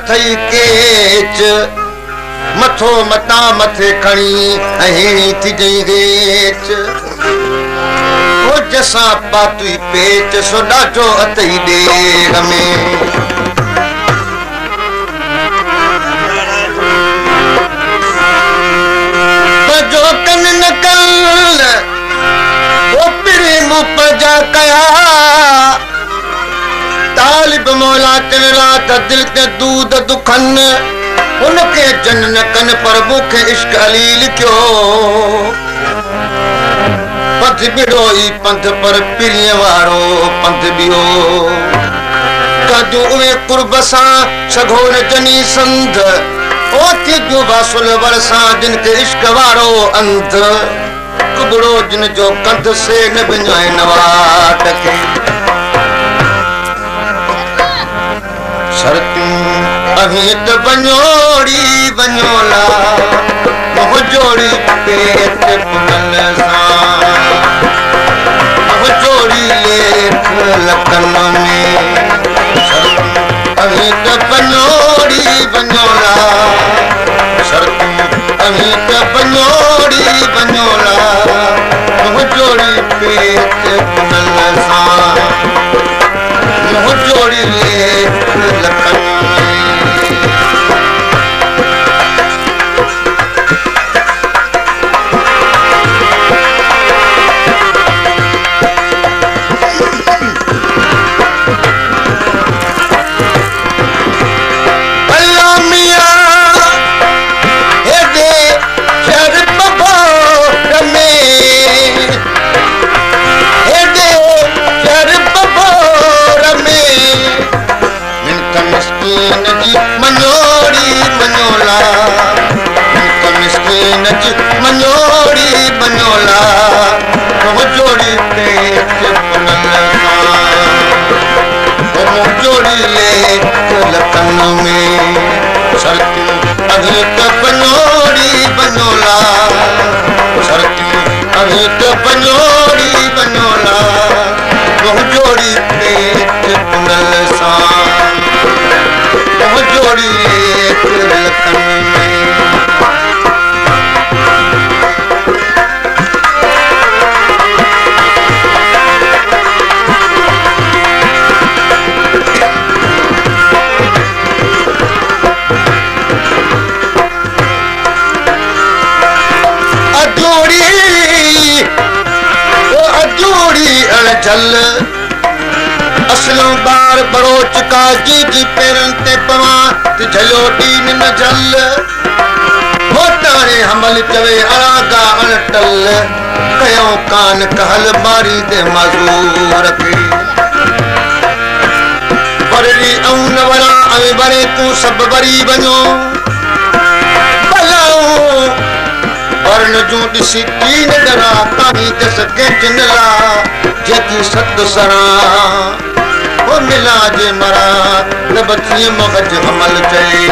थई केच मथो मता मथे खणी अहेणी थी जई गेच ओ जसा पातुई पेच सो ॾाढो अतई ॾेर में बजो कन नकल ओ पिरी मुपजा कया तालिब मौला तिन रात दिल के दूध दुखन उनके जनन कन पर मुख इश्क अली लिखियो पंथ बिड़ोई पंथ पर पिरिय वारो पंथ बियो कदू उवे कुर्ब सा सघोर जनी संध ओ थी जो वासुल वरसा जिन के इश्क वारो अंध कुबड़ो जिन जो कंध से न बिनाए नवाट के शर्तूं अहित बनोड़ी बनोला मोह जोड़ी पेट पुनल सा मोह जोड़ी लेख लखन में शर्तूं अहित बनोड़ी बनोला शर्तूं अहित बनोड़ी बनोला मोह जोड़ी पेट पुनल सा मोह जोड़ी लेख लखन चल असलों बार बरोच काजी जी पेरन ते पवा ते झलो दीन न जल होतारे हमल चवे आगा अटल कयो कान कहल बारी दे मजूर के बररी औ न वरा अवे बरे तू सब बरी बनो भलाओ वर्ण जो दिसी तीन डरा तानी दस के जिनला जेकी सत सरा ओ मिला जे मरा न बची मगज हमल चले